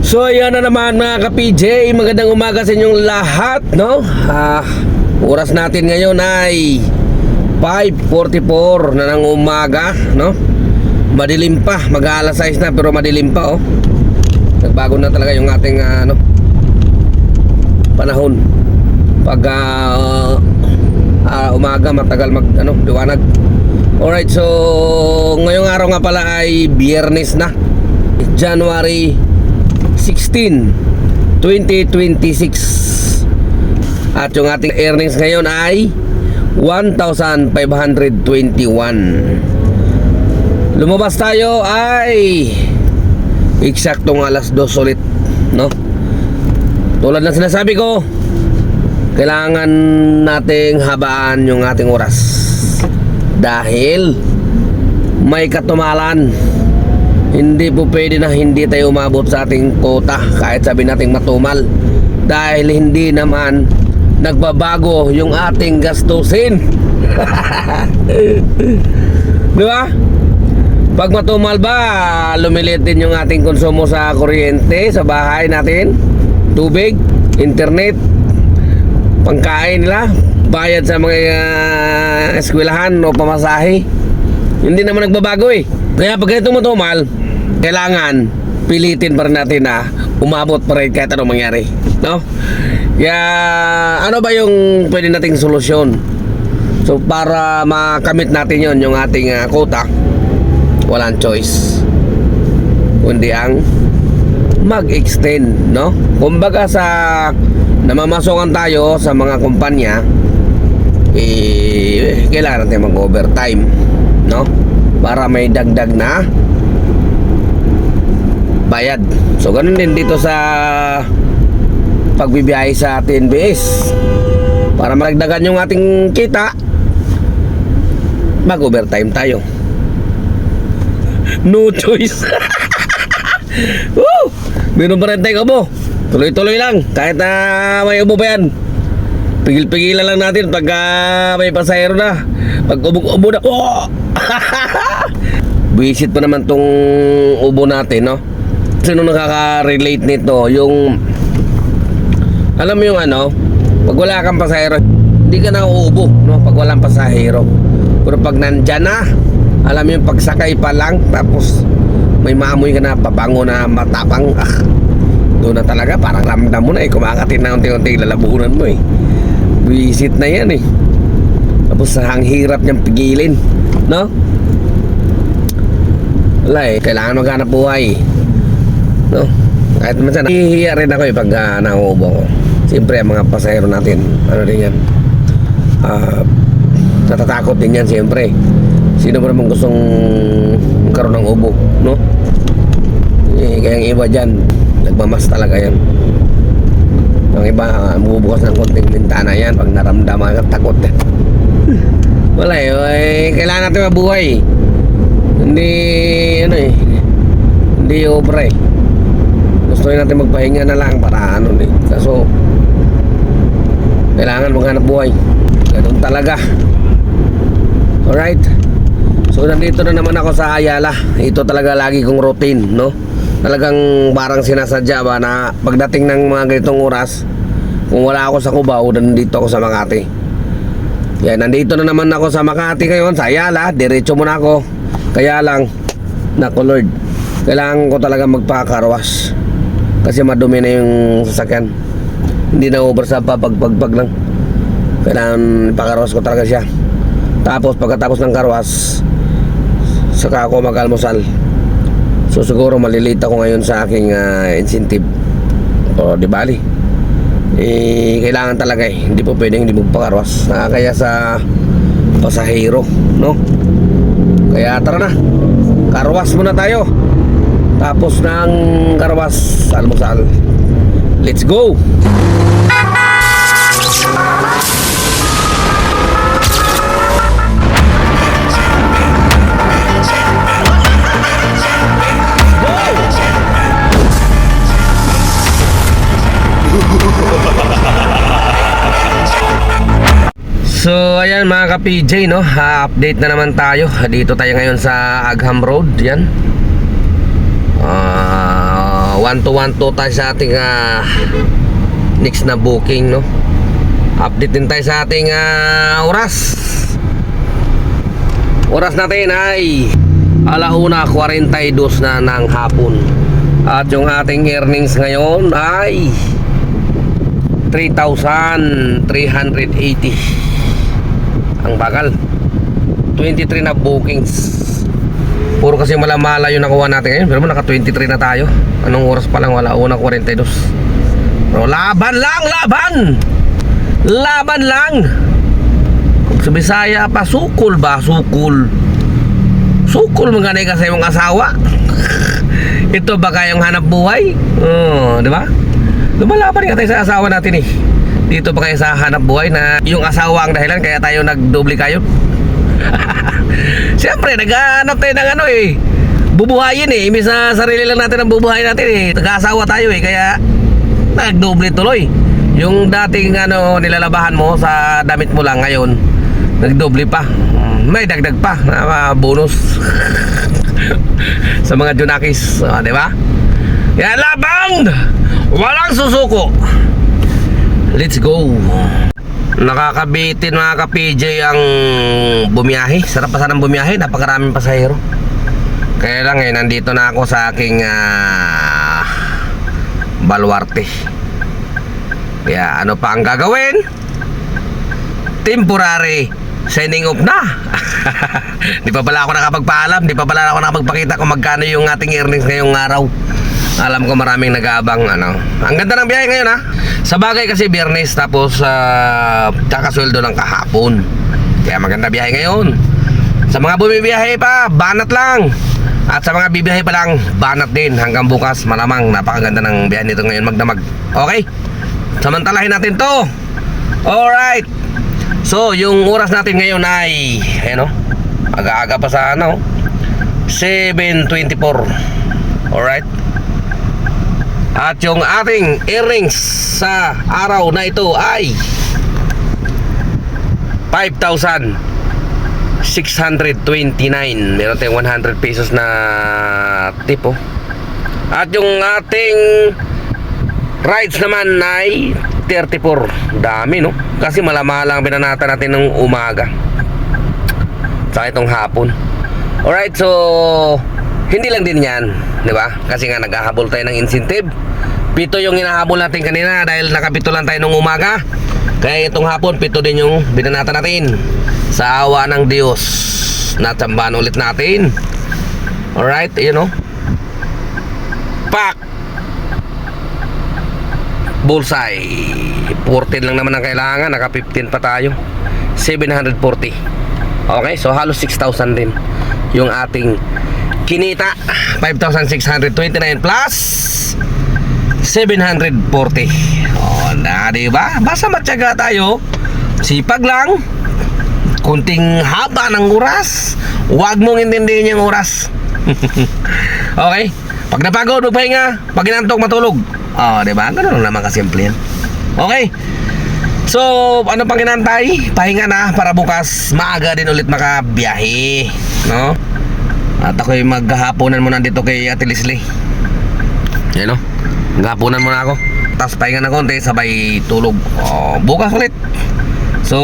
So ayan na naman mga ka-PJ, magandang umaga sa inyong lahat, no? Oras natin ngayon ay 5:44 na ng umaga, no? Madilim pa, mag-aalas 6 na pero madilim pa, oh. Nagbago na talaga yung ating panahon. Pag umaga matagal liwanag. Alright, so ngayong araw nga pala ay Biyernes na, January 16, 2026. At yung ating earnings ngayon ay 1,521. Lumabas tayo ay eksaktong alas 2 ulit, no? Tulad ng sinasabi ko, kailangan nating habaan yung ating oras dahil may katumalan. Hindi po pwede na hindi tayo umabot sa ating quota kahit sabi nating matumal, dahil hindi naman nagbabago yung ating gastusin. Di ba? Pag matumal ba, lumilit din yung ating konsumo sa kuryente, sa bahay natin, tubig, internet, pangkain nila, bayad sa mga eskwelahan o pamasahe. Hindi naman nagbabago eh. Kaya pag ganitong matumal, kailangan pilitin pa rin natin na umabot pa rin kahit anong mangyari, no? Kaya ano ba yung pwede nating solusyon? So para makamit natin yon, yung ating quota, walang choice kundi ang mag-extend, no? Kumbaga sa namamasokan tayo sa mga kumpanya, kailangan natin mag-overtime, no? Para may dagdag na bayad. So ganun din dito sa pagbibiyahe sa TNBS. Para maragdagan yung ating kita, mag-overtime tayo. No choice. Woo! Meron pa rin tayong ubo. Tuloy-tuloy lang. Kahit may ubo pa yan, pigil-pigilan lang natin pag may pasahero na. Pag ubo na, oh! Visit pa naman tong ubo natin, no? Sino nakaka-relate nito? Yung, alam mo yung pag wala kang pasahero, hindi ka na uubo, no? Pag walang pasahero. Pero pag nandyan na, alam mo yung pagsakay pa lang, tapos may maamoy ka na pabango na matapang, doon na talaga, parang ramdam mo na kumakatin na unti-unti lalabunan mo eh. Visit na yan eh. Tapos ang hirap niyang pigilin, no? Wala eh, kailangan maghanap buhay, no? Kahit minsan nahihiya rin ako eh pag nauubo ko. Siyempre ang mga pasahero natin, din yan, natatakot din yan siyempre. Sino ba naman gustong magkaroon ng ubo, no? Kaya yung iba dyan, nagmamas talaga yan. Yung iba, bubukas ng konting bintana yan pag naramdaman ka, takot. Wala eh, kailangan natin mabuhay. Hindi, hindi obra eh. Gusto natin magpahinga na lang para kaso kailangan maghanap buhay. Ganun talaga. Alright. So nandito na naman ako sa Ayala. Ito talaga lagi kong routine, no? Talagang parang sinasadya ba na pagdating ng mga ganitong oras, kung wala ako sa Cubao, nandito ako sa Makati. Yan, nandito na naman ako sa Makati ngayon, sa Ayala. Diretso muna ako. Kaya lang, naku Lord, kailangan ko talaga magpa-carwash kasi madumi na yung sasakyan. Hindi na over sa pagpagpag lang. Kailangan ipakarwas ko talaga siya. Tapos pagkatapos ng karwas, saka ako mag-almusal. So siguro malilate ako ngayon sa aking incentive. O di bali, kailangan talaga eh. Hindi po pwedeng hindi magpakarwas. Kaya sa pasahero, no? Kaya tara na, karwas muna tayo. Tapos ng karwas, almusal. Let's go! So ayan mga ka-PJ, no? Update na naman tayo. Dito tayo ngayon sa Agham Road. Yan. 1 to 1 to tayo sa ating next na booking, no? Update din tayo sa ating oras. Oras natin ay 1:42 na ng hapon. At yung ating earnings ngayon ay 3,380. Ang bagal. 23 na bookings. Puro kasi malamala yung nakuha natin ngayon. Pero naka 23 na tayo. Anong oras pa lang? Wala, 1:42. Pero laban lang, laban! Laban lang! Sa Bisaya pa, sukul ba? Sukul. Sukul mga kasi yung asawa. Ito ba kayong hanap buhay? Di ba? Lumalaban nga tayo sa asawa natin eh. Dito ba kayo sa hanap buhay na yung asawa ang dahilan kaya tayo nagdoble kayo? Siyempre, naghahanap tayo ng bubuhayin eh. Imbis na sarili lang natin ang bubuhayin natin eh. Nag-asawa tayo eh, kaya nagdoble tuloy. Yung dating nilalabahan mo sa damit mo lang ngayon, nagdoble pa. May dagdag pa na bonus. Sa mga Junakis, di ba? Yan, labang! Walang susuko. Let's go. Nakakabitin mga ka-PJ ang bumiyahe. Sarap pa sanang bumiyahe, napakaraming pasahero. Kaya lang nandito na ako sa aking baluarte. Kaya ano pa ang gagawin? Temporary signing off na. Di pa pala ako nakapagpaalam, di pa pala ako nakapagpakita kung magkano yung ating earnings ngayong araw. Alam ko maraming nag-aabang Ang ganda ng biyahe ngayon Sa bagay kasi Biyernes tapos kakasweldo ng kahapon. Kaya maganda biyahe ngayon. Sa mga bumibiyahe pa, banat lang. At sa mga bibiyahe pa lang, banat din. Hanggang bukas, malamang napakaganda ng biyahe nito ngayon magdamag. Okay? Samantalahin natin to. Alright. So, yung oras natin ngayon ay aga-aga pa sa 7:24. Alright. At yung ating earnings sa araw na ito ay 5,629. Meron tayong 100 pesos na tip At yung ating rides naman ay 34. Dami kasi malamalang binanata natin ng umaga sa itong hapon. Alright, so hindi lang din yan, di ba? Kasi nga naghahabol tayo ng incentive. 7 yung hinahabol natin kanina dahil nakapito lang tayo nung umaga. Kaya itong hapon 7 din yung binanata natin. Sa awa ng Diyos, natsambahan ulit natin. Alright, Pak! Bullseye. 14 lang naman ang kailangan. Naka 15 pa tayo. 740. Okay, so halos 6,000 din yung ating kinita. 5,629 plus 740. Diba? Basta matyaga tayo, sipag lang, kunting haba ng oras, huwag mong intindihin yung oras. Okay? Pag napagod, magpahinga. Pag inantok, matulog. Diba? Ganun lang naman kasimple yan. Okay? So, ano pang inantay? Pahinga na para bukas maaga din ulit makabiyahe, no? At ako'y maghahaponan muna dito kay Ate Leslie. Yan maghahaponan muna ako. Tapos pahinga na konti, sabay tulog. Bukas ulit. So,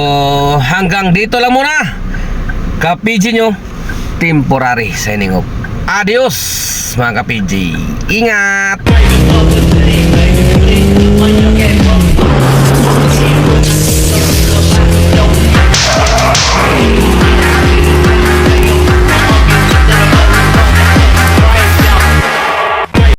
hanggang dito lang muna. Ka-PG nyo, temporary signing off. Adios mga ka-PG. Ingat!